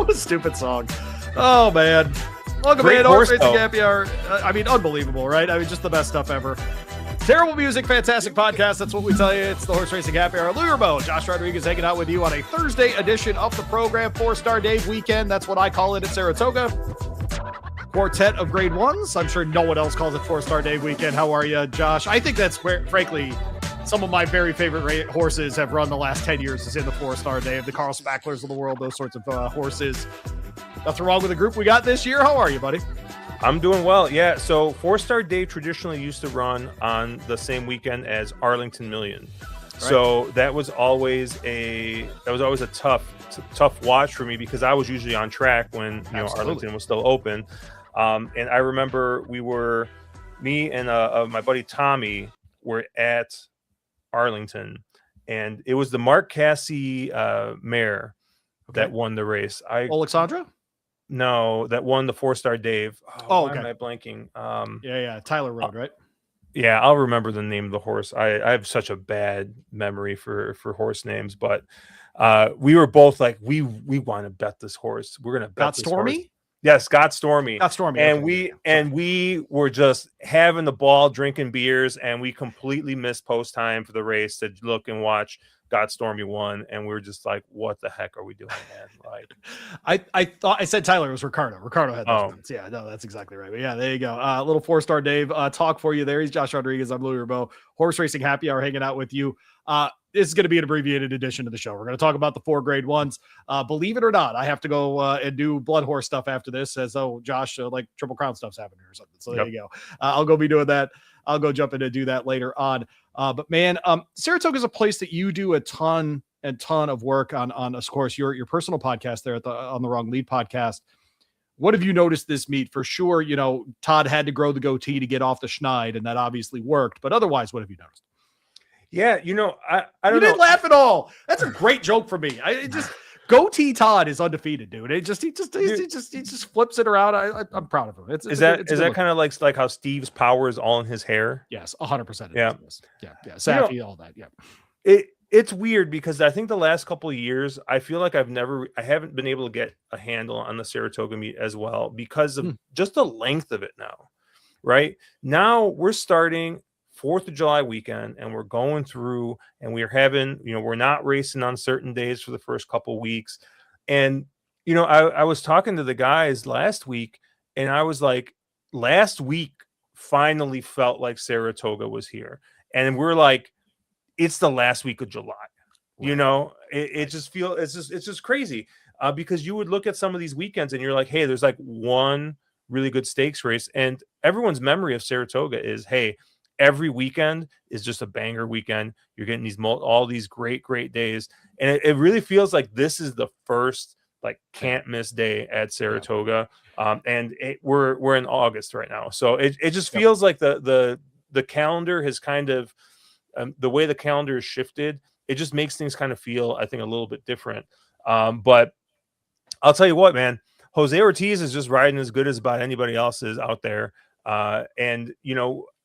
What a stupid song. Oh, man. Welcome Great in, horse, Racing though. Happy Hour. I mean, unbelievable, right? I mean, just the best stuff ever. Terrible music, fantastic podcast. That's what we tell you. It's the Horse Racing Happy Hour. Lou Yerbo, Josh Rodriguez hanging out with you on a Thursday edition of the program. 4-Star Dave weekend. That's what I call it at Saratoga. Quartet of grade ones. I'm sure no one else calls it 4-Star Dave weekend. How are you, Josh? I think that's where, frankly, some of my very favorite horses have run the last 10 years is in the 4-Star Dave. The Carl Spacklers of the world, those sorts of horses. Nothing wrong with the group we got this year. How are you, buddy? I'm doing well. Yeah. So 4-Star Dave traditionally used to run on the same weekend as Arlington Million. Right. So that was always a tough watch for me because I was usually on track when Arlington was still open. And I remember me and my buddy Tommy were at Arlington, and it was the Mark Cassie mare that won the race. Alexandra? No, that won the 4-Star Dave. Why am I blanking? Tyler Road, right? Yeah, I'll remember the name of the horse. I have such a bad memory for horse names, but we were both like, we want to bet this horse. We're gonna bet Got this Stormy? Horse. Yes, Got Stormy. Got Stormy. And we were just having the ball, drinking beers, and we completely missed post time for the race to look and watch Got Stormy won, and we were just like, what the heck are we doing, man? Like, I thought I said Tyler, it was Ricardo. Ricardo had those points. Yeah, no, that's exactly right. But yeah, there you go. A little 4-Star Dave talk for you there. He's Josh Rodriguez. I'm Lou Yerbo. Horse Racing Happy Hour hanging out with you. This is going to be an abbreviated edition of the show. We're going to talk about the 4 grade ones. Believe it or not, I have to go and do blood horse stuff after this, as though Josh, like Triple Crown stuff's happening or something. So there you go. I'll go be doing that. I'll go jump in and do that later on. But man, Saratoga is a place that you do a ton of work on, of course, your personal podcast there on the Wrong Lead podcast. What have you noticed this meet? For sure, Todd had to grow the goatee to get off the schneid, and that obviously worked. But otherwise, what have you noticed? Yeah, I don't know. You didn't laugh at all. That's a great joke for me. Goatee Todd is undefeated, dude. He just flips it around. I'm proud of him. Is that kind of like how Steve's power is all in his hair? Yes, 100%. Yeah. Safi, all that. Yeah. It's weird because I think the last couple of years, I feel like I haven't been able to get a handle on the Saratoga meet as well because of just the length of it now. Right now, we're starting 4th of July weekend, and we're going through, and we're having, we're not racing on certain days for the first couple of weeks. And, I was talking to the guys last week, and I was like, last week finally felt like Saratoga was here. And we're like, it's the last week of July. Right. It's just crazy because you would look at some of these weekends and you're like, hey, there's like one really good stakes race. And everyone's memory of Saratoga is, hey, every weekend is just a banger weekend. You're getting all these great days. And it really feels like this is the first can't miss day at Saratoga. And we're in August right now. So it just feels like the calendar has kind of, the way the calendar is shifted, it just makes things kind of feel, I think, a little bit different. But I'll tell you what, man, Jose Ortiz is just riding as good as about anybody else is out there. And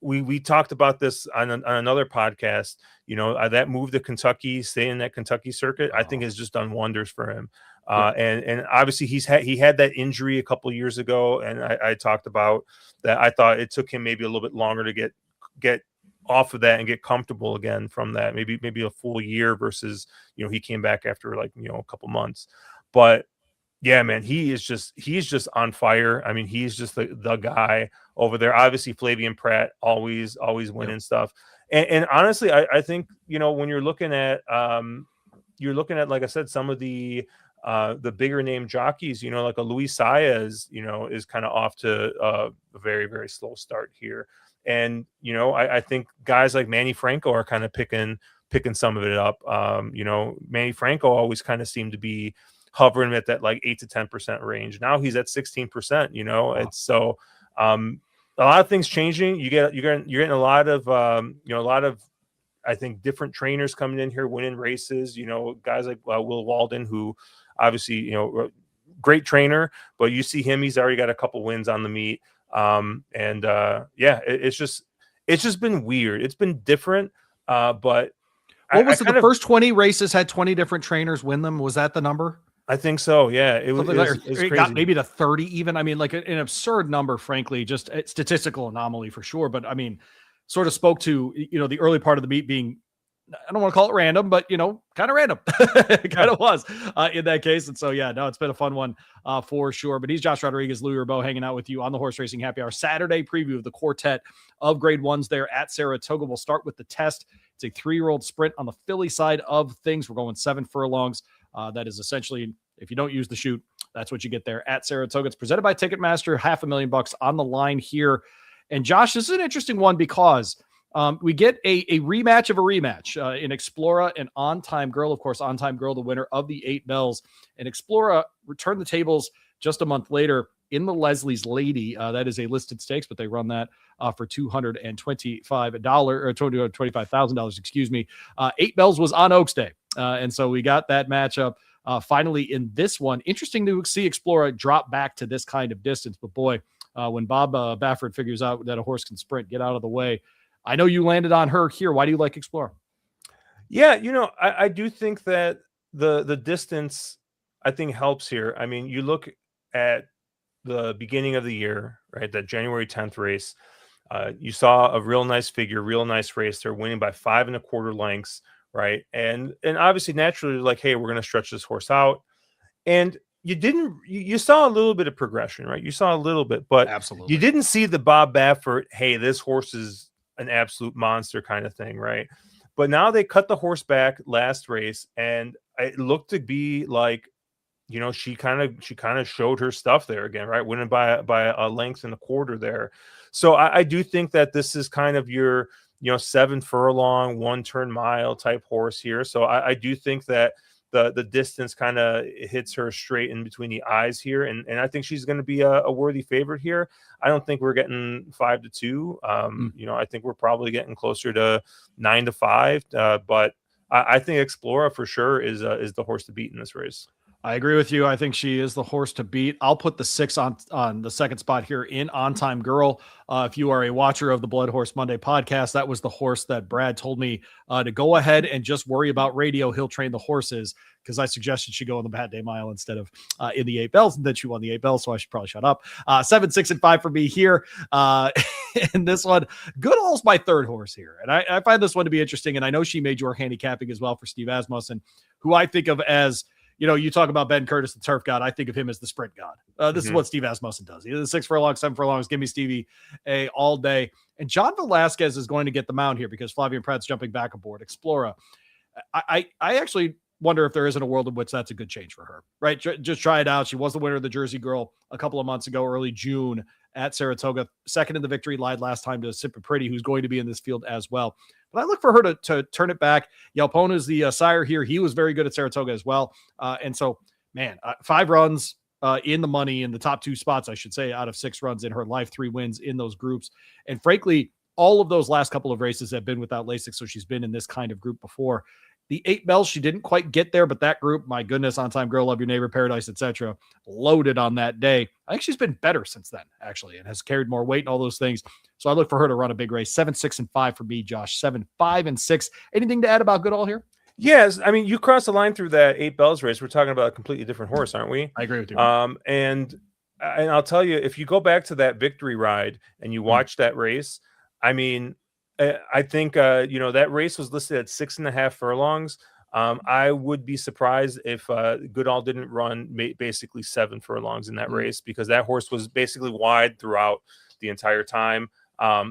we talked about this on another podcast. That move to Kentucky, staying in that Kentucky circuit, I think has just done wonders for him. And obviously he had that injury a couple of years ago, and I talked about that. I thought it took him maybe a little bit longer to get off of that and get comfortable again from that. Maybe a full year versus he came back after a couple months. But yeah, man, he's just on fire. I mean, he's just the guy over there. Obviously, Flavian Pratt always winning stuff. And honestly, I think when you're looking at like I said, some of the bigger name jockeys, like a Luis Saez, is kind of off to a very, very slow start here. And I think guys like Manny Franco are kind of picking some of it up. Manny Franco always kind of seemed to be hovering at that 8 to 10% range. Now he's at 16%. Wow. It's so a lot of things changing. You're getting a lot of I think different trainers coming in here winning races. Guys like Will Walden, who obviously great trainer, but you see him, he's already got a couple wins on the meet. It's just been weird. It's been different. But what was the first 20 races had 20 different trainers win them? Was that the number? I think so. Yeah, it was it crazy. got maybe to 30 even. I mean, like an absurd number, frankly, just a statistical anomaly for sure. But I mean, sort of spoke to, the early part of the meet being, I don't want to call it random, but kind of random. It kind of was in that case. And so, yeah, no, it's been a fun one for sure. But he's Josh Rodriguez, Louis Rabeau, hanging out with you on the Horse Racing Happy Hour Saturday preview of the quartet of grade ones there at Saratoga. We'll start with the test. It's a 3-year-old sprint on the filly side of things. We're going 7 furlongs. That is essentially, if you don't use the chute, that's what you get there at Saratoga. It's presented by Ticketmaster, $500,000 on the line here. And Josh, this is an interesting one because we get a rematch of a rematch in Explora and On Time Girl. Of course, On Time Girl, the winner of the 8 bells. And Explora returned the tables just a month later in the Leslie's Lady. That is a listed stakes, but they run that for $225 or $225,000, excuse me. 8 bells was on Oaks Day. And so we got that matchup finally in this one. Interesting to see Explora drop back to this kind of distance. But boy, when Bob Baffert figures out that a horse can sprint, get out of the way. I know you landed on her here. Why do you like Explora? Yeah, I do think that the distance, I think, helps here. I mean, you look at the beginning of the year, right? That January 10th race. You saw a real nice figure, real nice race. They're winning by 5 1/4 lengths, right? And obviously, naturally, like, hey, we're going to stretch this horse out. And you saw a little bit of progression, right? You saw a little bit, but absolutely, you didn't see the Bob Baffert, hey, this horse is an absolute monster kind of thing, right? But now they cut the horse back last race, and it looked to be like, she kind of showed her stuff there again, right? Winning by a length and a quarter there. So I do think that this is kind of your 7 furlong, 1 turn mile type horse here. So I do think that the distance kind of hits her straight in between the eyes here. And I think she's going to be a worthy favorite here. I don't think we're getting 5-2. I think we're probably getting closer to 9-5. But I think Explora for sure is the horse to beat in this race. I agree with you. I think she is the horse to beat. I'll put the 6 on the second spot here in On Time Girl. If you are a watcher of the Blood Horse Monday podcast, that was the horse that Brad told me to go ahead and just worry about radio. He'll train the horses, because I suggested she go in the Bad Day Mile instead of in the 8 bells, and then she won the 8 bells, so I should probably shut up. 7, 6, and 5 for me here. In this one, Goodall's my third horse here, and I find this one to be interesting, and I know she made your handicapping as well for Steve Asmussen, who I think of as, you talk about Ben Curtis, the turf god. I think of him as the sprint god. This is what Steve Asmussen does. Either 6 furlongs, 7 furlongs. Give me Stevie A all day. And John Velasquez is going to get the mount here because Flavien Prat's jumping back aboard Explora. I actually wonder if there isn't a world in which that's a good change for her, right? Just try it out. She was the winner of the Jersey Girl a couple of months ago, early June at Saratoga. Second in the victory, lied last time to Sip Pretty, who's going to be in this field as well. But I look for her to turn it back. Yalpona is the sire here. He was very good at Saratoga as well. And so, man, 5 runs in the money in the top 2 spots, I should say, out of 6 runs in her life, 3 wins in those groups. And frankly, all of those last couple of races have been without Lasix, so she's been in this kind of group before. The 8 bells, she didn't quite get there, but that group, my goodness, On Time Girl, Love Your Neighbor, Paradise, etc., loaded on that day. I think she's been better since then, actually, and has carried more weight and all those things. So I look for her to run a big race. 7, 6, and 5 for me, Josh. 7, 5, and 6. Anything to add about Goodall here? Yes, I mean, you cross the line through that 8 bells race. We're talking about a completely different horse, aren't we? I agree with you. And I'll tell you, if you go back to that victory ride and you watch that race, I mean, I think that race was listed at 6.5 furlongs. I would be surprised if Goodall didn't run basically 7 furlongs in that race, because that horse was basically wide throughout the entire time.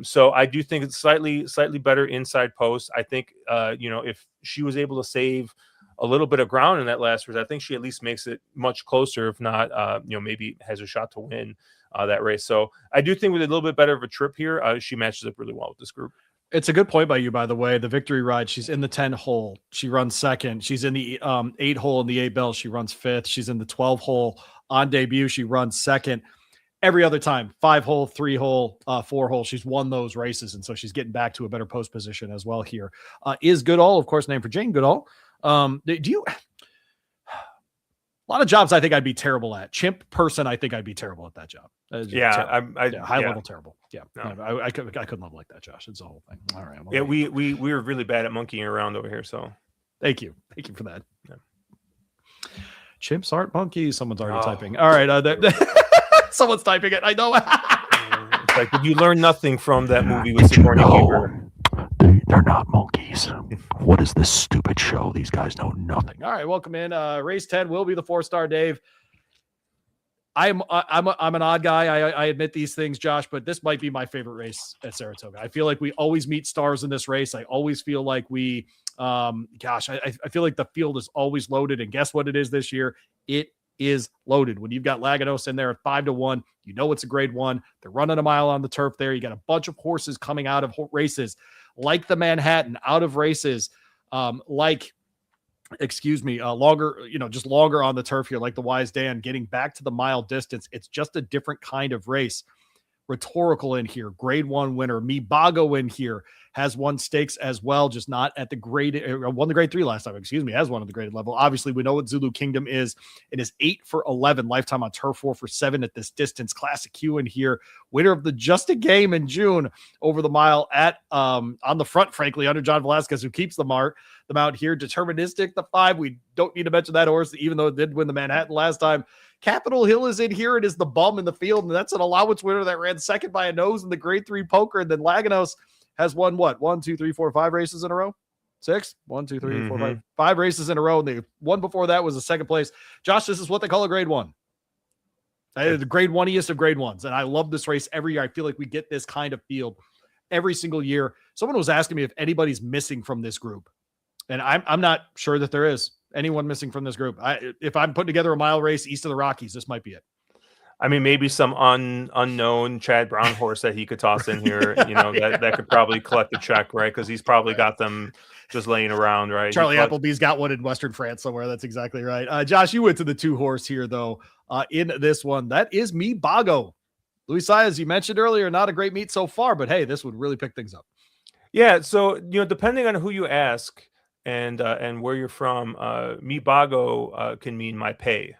So I do think it's slightly better inside post. I think if she was able to save a little bit of ground in that last race, I think she at least makes it much closer. If not, maybe has a shot to win that race. So I do think with a little bit better of a trip here, she matches up really well with this group. It's a good point by you, by the way. The victory ride, she's in the 10 hole. She runs second. She's in the 8 hole in the 8 bells. She runs 5th. She's in the 12 hole on debut. She runs second. Every other time, 5 hole, 3 hole, 4 hole, she's won those races. And so she's getting back to a better post position as well here. Is Goodall, of course, named for Jane Goodall. A lot of jobs I think I'd be terrible at. Chimp person, I think I'd be terrible at that job. High level terrible. Yeah, no. I couldn't love like that, Josh. It's the whole thing. All right. Yeah, we were really bad at monkeying around over here. So thank you for that. Yeah. Chimps aren't monkeys. Someone's already typing. All right. Someone's typing it. I know. It's like, did you learn nothing from that movie with Sigourney Weaver? They're not monkeys. What is this stupid show? These guys know nothing. All right, welcome in. Race 10 will be the 4-star Dave. I'm an odd guy. I admit these things, Josh, but this might be my favorite race at Saratoga. I feel like we always meet stars in this race. I always feel like we, I feel like the field is always loaded. And guess what it is this year? It is loaded. When you've got Laganos in there at 5-1, you know it's a grade 1. They're running a mile on the turf there. You got a bunch of horses coming out of races like the Manhattan, out of races longer, just longer on the turf here, like the Wise Dan, getting back to the mile distance. It's just a different kind of race. Rhetorical in here, grade 1 winner. Mibago in here has won stakes as well, just not at the grade, won the grade 3 last time, has won at the graded level. Obviously, we know what Zulu Kingdom is. It is 8 for 11, lifetime on turf, 4 for 7 at this distance. Classic Q in here, winner of the Just a Game in June over the mile at on the front, frankly, under John Velasquez, who keeps the mount here. Deterministic, the 5. We don't need to mention that horse, even though it did win the Manhattan last time. Capitol Hill is in here. It is the bum in the field, and that's an allowance winner that ran second by a nose in the grade 3 poker. And then Laganos has won what? 1, 2, 3, 4, 5 races in a row? 6? 1, 2, 3, 4, 5. 5 races in a row. And the one before that was a second place. Josh, this is what they call a grade 1. The grade 1-iest of grade 1s. And I love this race every year. I feel like we get this kind of field every single year. Someone was asking me if anybody's missing from this group. And I'm not sure that there is anyone missing from this group. If I'm putting together a mile race east of the Rockies, this might be it. I mean, maybe some unknown Chad Brown horse that he could toss in here, that could probably collect a check, right? Because he's probably got them just laying around, right? Charlie Appleby's got one in Western France somewhere. That's exactly right. Josh, you went to the 2 horse here, though, in this one. That is Mibago. Luis Saez, you mentioned earlier, not a great meet so far, but hey, this would really pick things up. Yeah, so, depending on who you ask and where you're from, Mibago can mean my pay,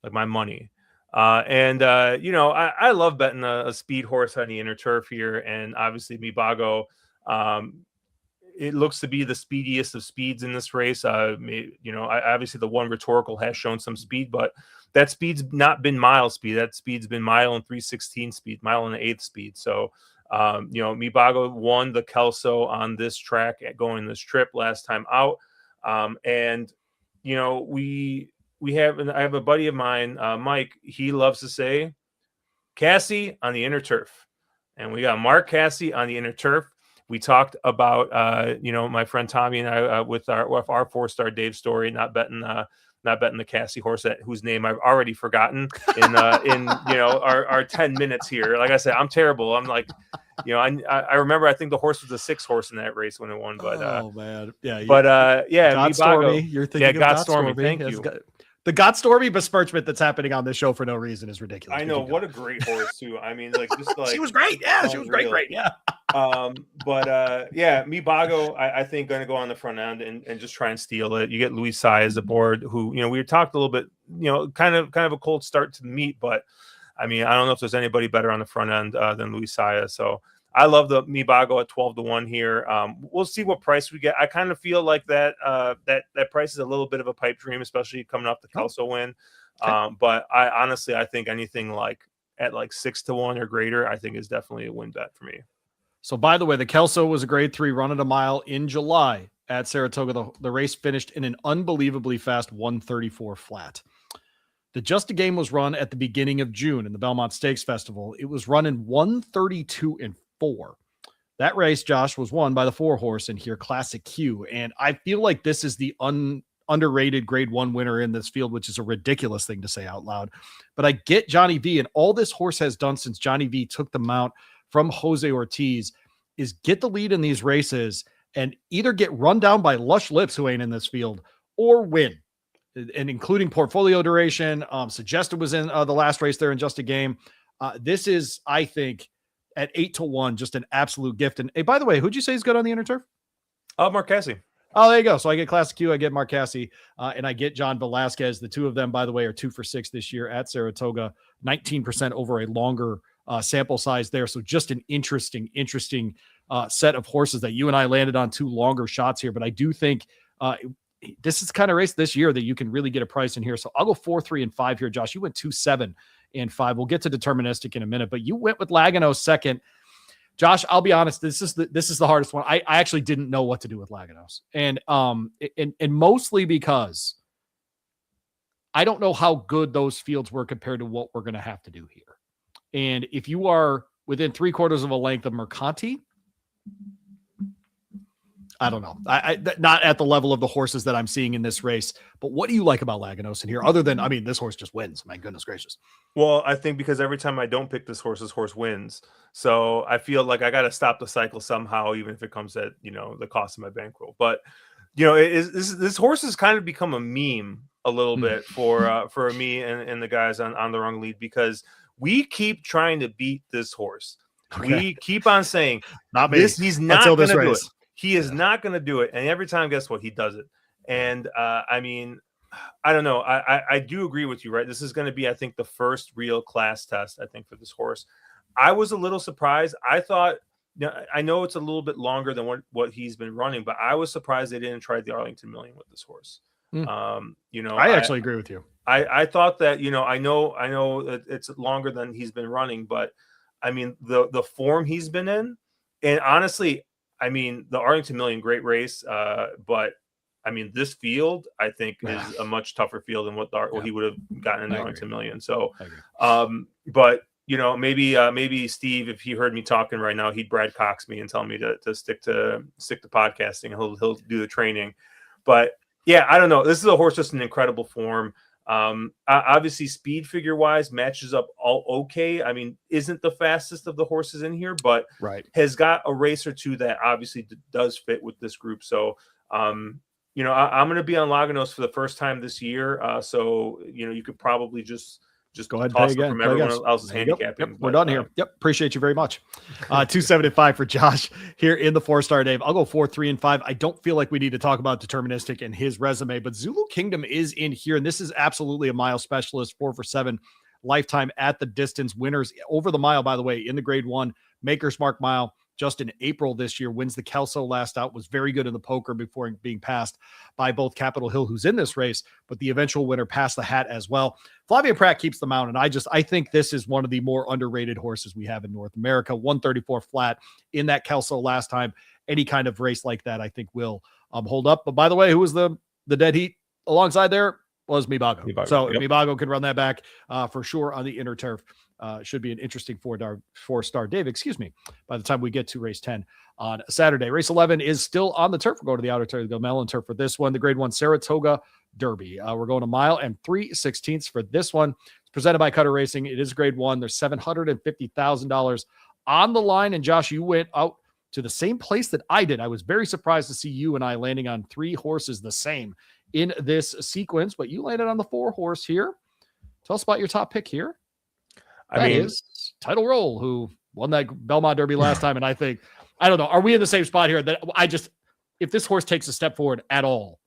like my money. I love betting a speed horse on the inner turf here. And obviously Mibago, it looks to be the speediest of speeds in this race. Obviously the one Rhetorical has shown some speed, but that speed's not been mile speed. That speed's been mile and 3/16 speed, mile and 1/8 speed. So, Mibago won the Kelso on this track going this trip last time out. I have a buddy of mine, Mike, he loves to say Cassie on the inner turf. And we got Mark Cassie on the inner turf. We talked about, my friend Tommy and I with our 4-star Dave story, not betting the Cassie horse whose name I've already forgotten in our 10 minutes here. Like I said, I'm terrible. I'm like, I remember, I think the horse was a 6 horse in that race when it won, but oh man. Yeah. God Stormy, you're thinking of God Stormy. Thank you. The God Stormy besmirchment that's happening on this show for no reason is ridiculous. I know, what a great horse too. I mean, she was great. Yeah, she was great. Yeah. Mibago, I think going to go on the front end and just try and steal it. You get Luis Saez aboard, who we talked a little bit, kind of a cold start to the meet, but I mean, I don't know if there's anybody better on the front end than Luis Saez. So I love the Mibago at 12-1 here. We'll see what price we get. I kind of feel like that price is a little bit of a pipe dream, especially coming off the Kelso win. Okay. But I think anything like at 6-1 or greater, I think is definitely a win bet for me. So by the way, the Kelso was a grade 3 run at a mile in July at Saratoga. The race finished in an unbelievably fast 134 flat. The Just a Game was run at the beginning of June in the Belmont Stakes Festival. It was run in 132 4. That race, Josh, was won by the 4 horse in here, Classic Q. And I feel like this is the underrated grade 1 winner in this field, which is a ridiculous thing to say out loud. But I get Johnny V, and all this horse has done since Johnny V took the mount from Jose Ortiz is get the lead in these races and either get run down by Lush Lips, who ain't in this field, or win. And including portfolio duration. Suggested was in the last race there in Just a Game. This is, I think, at 8-1, just an absolute gift. And hey, by the way, who'd you say is good on the inner turf? Mark Cassie. Oh, there you go. So I get Classic Q, I get Mark Cassie, and I get John Velasquez. The 2 of them, by the way, are 2 for 6 this year at Saratoga, 19% over a longer sample size there. So just an interesting set of horses that you and I landed on 2 longer shots here. But I do think this is kind of race this year that you can really get a price in here. So I'll go 4, 3, and 5 here. Josh, you went 2, 7, and 5. We'll get to deterministic in a minute, but you went with Lagano second. Josh, I'll be honest. This is the hardest one. I actually didn't know what to do with Laganos, and mostly because I don't know how good those fields were compared to what we're going to have to do here. And if you are within 3/4 of a length of Mercanti, I don't know. I not at the level of the horses that I'm seeing in this race. But what do you like about Laganos in here? Other than, I mean, this horse just wins. My goodness gracious. Well, I think because every time I don't pick this horse wins. So I feel like I got to stop the cycle somehow, even if it comes at, the cost of my bankroll. But, this horse has kind of become a meme a little bit for me and the guys on the wrong lead, because we keep trying to beat this horse. Okay. We keep on saying, not me. He's not going to do it. He is not going to do it. And every time, guess what? He does it. And I mean, I don't know. I do agree with you, right? This is going to be, I think, the first real class test, I think, for this horse. I was a little surprised. I thought, I know it's a little bit longer than what he's been running, but I was surprised they didn't try the Arlington Million with this horse. I actually agree with you. I thought that, I know that it's longer than he's been running, but I mean, the form he's been in, and honestly, I mean, the Arlington Million, great race, but I mean, this field, I think, is a much tougher field than what he would have gotten in the Arlington Million. So, but maybe Steve, if he heard me talking right now, he'd Brad Cox me and tell me to stick to podcasting. He'll do the training, but yeah, I don't know. This is a horse just in incredible form. Obviously, speed figure wise matches up all okay. I mean, isn't the fastest of the horses in here, but has got a race or two that obviously does fit with this group. So, I'm going to be on Laganos for the first time this year. So, you could probably just go ahead and toss again from everyone else's handicapping. Yep, we're done here. Yep. Appreciate you very much. 2, 7, and 5 for Josh here in the 4-star Dave. I'll go 4, 3, and 5. I don't feel like we need to talk about deterministic and his resume, but Zulu Kingdom is in here. And this is absolutely a mile specialist, 4 for 7 lifetime at the distance winners over the mile, by the way, in the grade 1 Maker's Mark mile. Just in April this year, wins the Kelso last out, was very good in the poker before being passed by both Capitol Hill, who's in this race, but the eventual winner passed the hat as well. Flavia Pratt keeps the mount, and I think this is one of the more underrated horses we have in North America. 134 flat in that Kelso last time. Any kind of race like that, I think, will hold up. But by the way, who was the dead heat alongside there? Was Mibago. So if Mibago can run that back for sure on the inner turf. Should be an interesting 4-star Dave, by the time we get to race 10 on Saturday. Race 11 is still on the turf. We'll go to the outer turf, the Mellon turf for this one, the grade 1 Saratoga Derby. We're going a mile and 3/16 for this one. It's presented by Cutter Racing. It is grade 1. There's $750,000 on the line. And Josh, you went out to the same place that I did. I was very surprised to see you and I landing on 3 horses the same in this sequence, but you landed on the 4 horse here. Tell us about your top pick here. That is Title Roll, who won that Belmont Derby last time. And I think, I don't know, are we in the same spot here? That if this horse takes a step forward at all,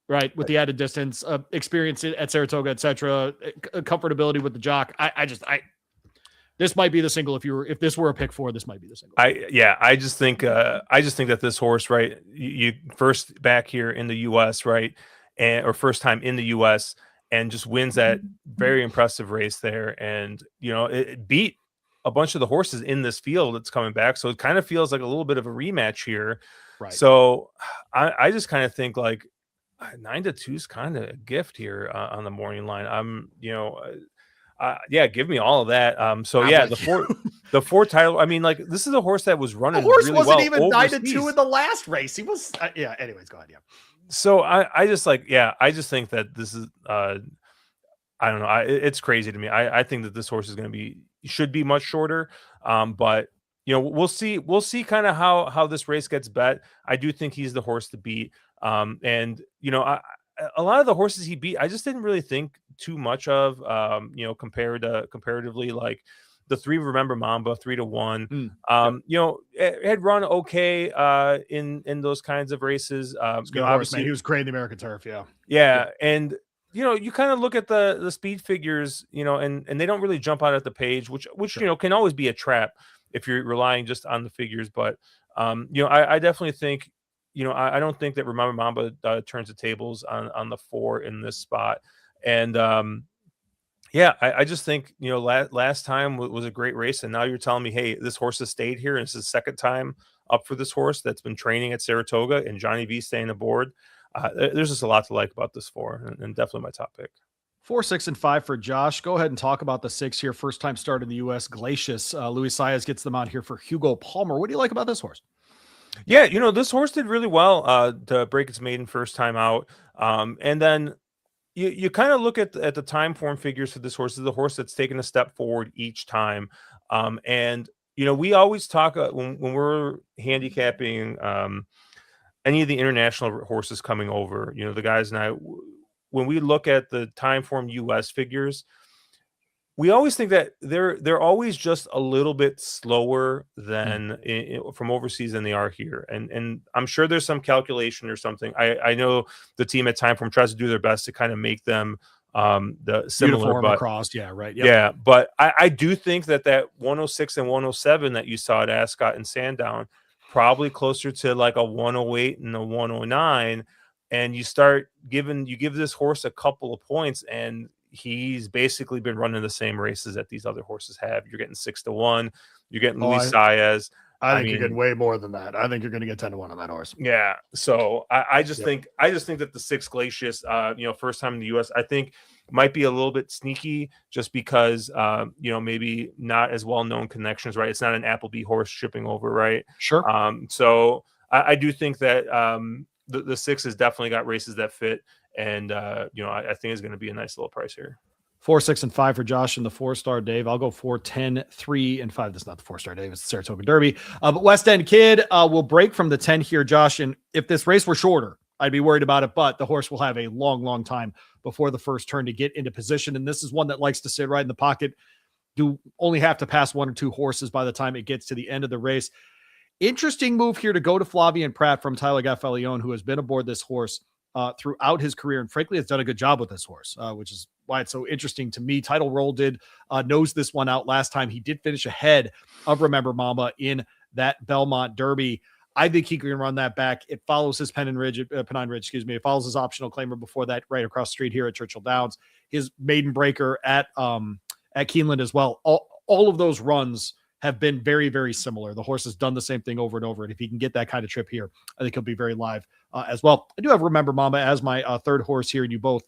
right, with the added distance, experience at Saratoga, etc., comfortability with the jock, this might be the single. If this were a pick 4, this might be the single. I just think that this horse, right, you first back here in the U.S., right, or first time in the U.S., and just wins that very impressive race there. And, it beat a bunch of the horses in this field that's coming back. So it kind of feels like a little bit of a rematch here. Right. So I just kind of think like 9-2 is kind of a gift here on the morning line. I'm, give me all of that. The 4 title. I mean, like, this is a horse that was running. The horse really wasn't well even overseas. 9-2 in the last race. He was, anyways, go ahead. Yeah. So I just think that this is, I don't know. It's crazy to me. I think that this horse is going to should be much shorter. But we'll see kind of how this race gets bet. I do think he's the horse to beat. And a lot of the horses he beat, I just didn't really think too much of, comparatively, like the 3 Remember Mamba 3-1, it had run okay in those kinds of races. Good horse, man. He was great in the American turf. Yeah. And you kind of look at the speed figures, and they don't really jump out at the page, which sure, can always be a trap if you're relying just on the figures. But I definitely think I don't think that Remember Mamba turns the tables on the 4 in this spot. And I just think, last time was a great race. And now you're telling me, hey, this horse has stayed here. And it's the second time up for this horse that's been training at Saratoga, and Johnny V staying aboard. There's just a lot to like about this 4, and definitely my top pick. 4, 6, and 5 for Josh. Go ahead and talk about the 6 here. First time start in the U.S. Glacius. Luis Saez gets them out here for Hugo Palmer. What do you like about this horse? Yeah, this horse did really well to break its maiden first time out. And then you kind of look at the time form figures for this horse. This is a horse that's taken a step forward each time. And we always talk when we're handicapping any of the international horses coming over, the guys and I, when we look at the time form US figures, we always think that they're always just a little bit slower than from overseas than they are here. And I'm sure there's some calculation or something. I know the team at Timeform tries to do their best to kind of make them the similar, uniform but across. Yeah, right. Yep. Yeah, but I do think that 106 and 107 that you saw at Ascot and Sandown, probably closer to like a 108 and a 109. And you give this horse a couple of points, and he's basically been running the same races that these other horses have. You're getting 6-1. You're getting Luis Saez. I think you're getting way more than that. I think you're going to get 10-1 on that horse. Yeah. So I just think that the 6 Glacius, first time in the U.S., I think might be a little bit sneaky just because, maybe not as well-known connections, right? It's not an Appleby horse shipping over, right? Sure. So I do think that the 6 has definitely got races that fit. And, I think it's going to be a nice little price here. 4, 6, and 5 for Josh and the 4-star Dave. I'll go 4, 10, 3, and 5. That's not the 4-star Dave. It's the Saratoga Derby. But West End Kid will break from the 10 here, Josh. And if this race were shorter, I'd be worried about it. But the horse will have a long, long time before the first turn to get into position. And this is one that likes to sit right in the pocket. Do only have to pass 1 or 2 horses by the time it gets to the end of the race. Interesting move here to go to Flavien Prat from Tyler Gaffalione, who has been aboard this horse throughout his career, and frankly has done a good job with this horse, which is why it's so interesting to me. Title Roll knows this one out last time. He did finish ahead of Remember Mamba in that Belmont Derby. I think he can run that back. It follows his Pennine Ridge. It follows his optional claimer before that, right across the street here at Churchill Downs. His maiden breaker at Keeneland as well. All of those runs have been very, very similar. The horse has done the same thing over and over. And if he can get that kind of trip here, I think he'll be very live as well. I do have Remember Mamba as my third horse here. And you both,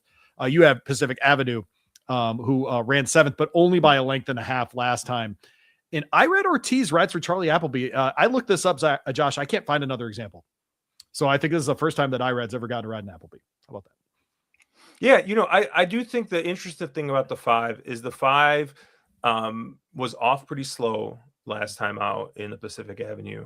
you have Pacific Avenue, who ran 7th, but only by a length and a half last time. And I read Ortiz rides for Charlie Appleby. I looked this up, Josh. I can't find another example. So I think this is the first time that IRAD's ever gotten to ride an Appleby. How about that? Yeah, I do think the interesting thing about the 5 is the 5 was off pretty slow last time out in the Pacific Avenue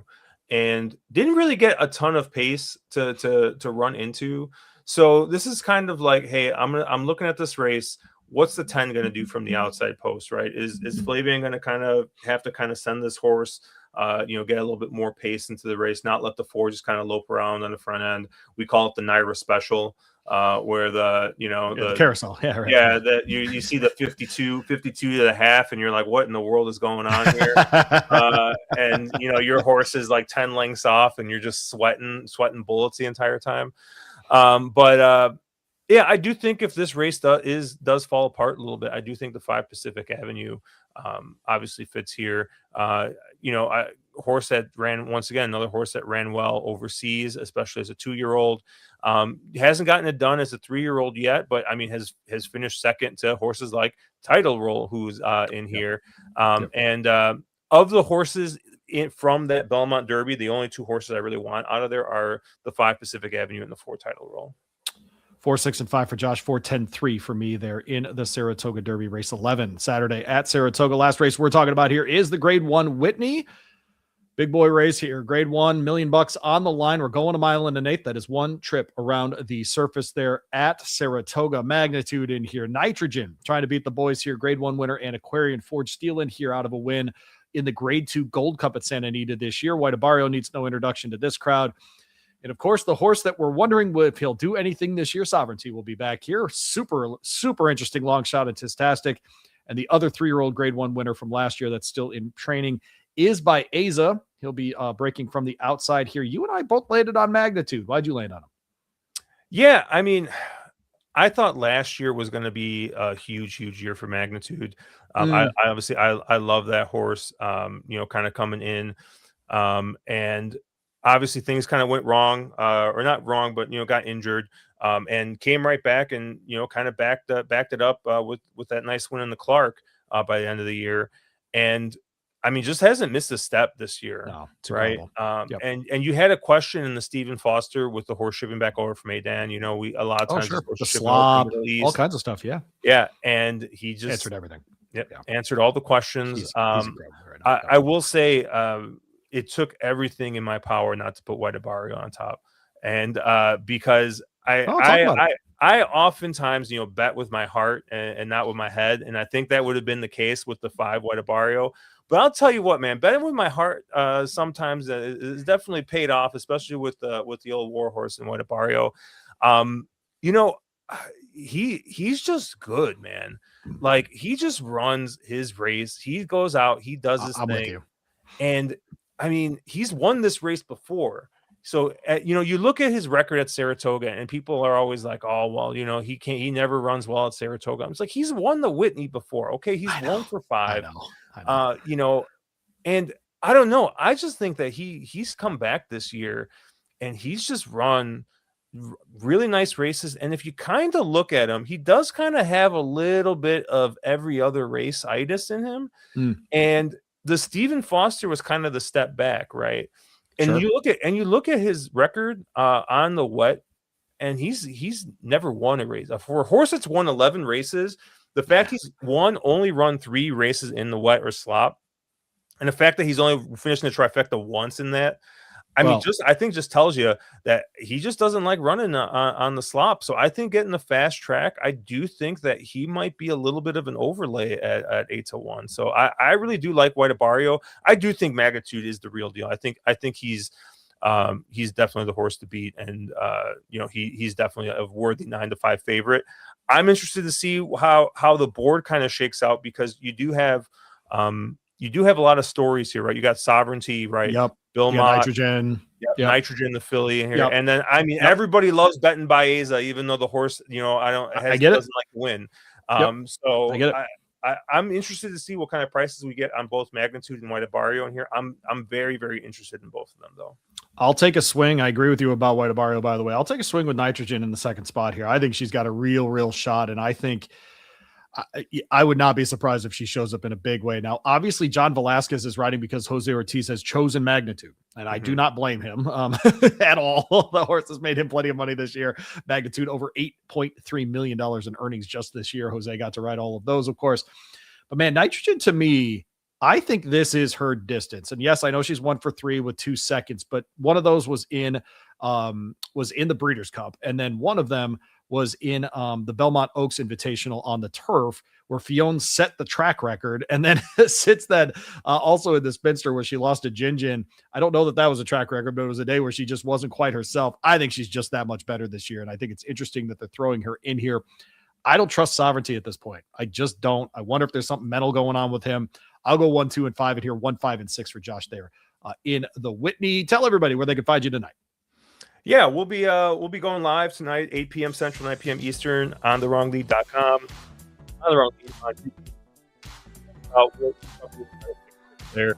and didn't really get a ton of pace to run into. So this is kind of like, hey, I'm looking at this race. What's the 10 going to do from the outside post, right? Is Flavien going to kind of have to send this horse, get a little bit more pace into the race, not let the 4 just kind of lope around on the front end. We call it the Naira Special, where the carousel. Yeah. Right. Yeah. That you see the 52 to the half, and you're like, what in the world is going on here? And your horse is like 10 lengths off and you're just sweating bullets the entire time. Yeah, I do think if this race does fall apart a little bit, I do think the 5 Pacific Avenue obviously fits here. Horse that ran, once again, another horse that ran well overseas, especially as a 2-year-old. Hasn't gotten it done as a 3-year-old yet, but I mean has finished second to horses like Title Roll, who's in here. And of the horses from that Belmont Derby, the only 2 horses I really want out of there are the 5 Pacific Avenue and the 4 Title Roll. 4, 6, and 5 for Josh. 4, 10, 3 for me there in the Saratoga Derby, race 11 Saturday at Saratoga. Last race we're talking about here is the Grade 1 Whitney. Big boy race here. Grade 1, $1 million on the line. We're going a mile and an eighth. That is 1 trip around the surface there at Saratoga. Magnitude in here. Nitrogen trying to beat the boys here. Grade 1 winner and Aquarian Forge Steel in here out of a win in the Grade 2 Gold Cup at Santa Anita this year. White Abario needs no introduction to this crowd. And of course, the horse that we're wondering if he'll do anything this year, Sovereignty, will be back here. Super, super interesting long shot at Tistastic. And the other 3-year-old Grade 1 winner from last year that's still in training is by Asa. He'll be breaking from the outside here. You and I both landed on Magnitude. Why'd you land on him? Yeah, I mean, I thought last year was going to be a huge year for Magnitude. I obviously I love that horse. Kind of coming in, and obviously things kind of went wrong, or not wrong, but got injured, and came right back and kind of backed it up with that nice win in the Clark by the end of the year, and I mean just hasn't missed a step this year. No, right? And you had a question in the Stephen Foster with the horse shipping back over from Adan. We a lot of times the slob, all kinds of stuff. Yeah, and he just answered everything. Answered all the questions. He's right now. I will say it took everything in my power not to put White Abario on top, and because I oftentimes bet with my heart and not with my head, and I think that would have been the case with the 5 White Abario. But I'll tell you what, man, betting with my heart sometimes is definitely paid off, especially with the old Warhorse and White Abario. He's just good, man. Like he just runs his race. He goes out, he does his thing. With you. And I mean, he's won this race before. So, you look at his record at Saratoga and people are always like, oh, well, he never runs well at Saratoga. I'm like, he's won the Whitney before. Okay. He's won for 5. I know. And I don't know. I just think that he's come back this year and he's just run really nice races. And if you kind of look at him, he does kind of have a little bit of every other race-itis in him. And the Stephen Foster was kind of the step back, right? And you look at his record on the wet, and he's never won a race. For a horse that's won 11 races, the fact he's only run 3 races in the wet or slop, and the fact that he's only finishing the trifecta once in that, I think just tells you that he just doesn't like running on the slop. So I think getting the fast track, I do think that he might be a little bit of an overlay at 8-1. So I really do like White Abario. I do think Magnitude is the real deal. I think he's definitely the horse to beat, and he's definitely a worthy 9-5 favorite. I'm interested to see how the board kind of shakes out, because you do have a lot of stories here, right? You got Sovereignty, right? Yep. Bilmont, Nitrogen, Nitrogen, the filly in here, and then everybody loves betting Baeza, even though the horse, doesn't like to win. So I get it. I'm interested to see what kind of prices we get on both Magnitude and White Abario in here. I'm very, very interested in both of them, though. I'll take a swing. I agree with you about White Abario, by the way. I'll take a swing with Nitrogen in the second spot here. I think she's got a real shot, and I think I would not be surprised if she shows up in a big way. Now, obviously, John Velasquez is riding because Jose Ortiz has chosen Magnitude, and I do not blame him at all. The horse has made him plenty of money this year. Magnitude over $8.3 million in earnings just this year. Jose got to ride all of those, of course. But man, Nitrogen, to me, I think this is her distance. And yes, I know she's 1 for 3 with 2 seconds, but one of those was in the Breeders' Cup, and then one of them was in the Belmont Oaks Invitational on the turf, where Fionn set the track record. And then since then, also in the Spinster, where she lost to Jinjin. I don't know that was a track record, but it was a day where she just wasn't quite herself. I think she's just that much better this year, and I think it's interesting that they're throwing her in here. I don't trust Sovereignty at this point. I just don't. I wonder if there's something mental going on with him. I'll go 1, 2, and 5 in here. 1, 5, and 6 for Josh there in the Whitney. Tell everybody where they can find you tonight. Yeah, we'll be going live tonight, 8 p.m. Central, 9 p.m. Eastern on thewronglead.com. On the wrong lead there.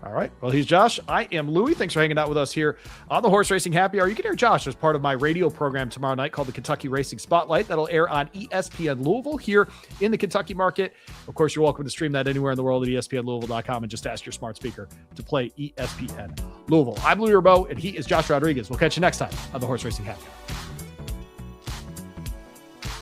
All right. Well, he's Josh. I am Louie. Thanks for hanging out with us here on the Horse Racing Happy Hour. You can hear Josh as part of my radio program tomorrow night called the Kentucky Racing Spotlight. That'll air on ESPN Louisville here in the Kentucky market. Of course, you're welcome to stream that anywhere in the world at ESPNLouisville.com and just ask your smart speaker to play ESPN Louisville. I'm Louie Rabeau, and he is Josh Rodriguez. We'll catch you next time on the Horse Racing Happy Hour.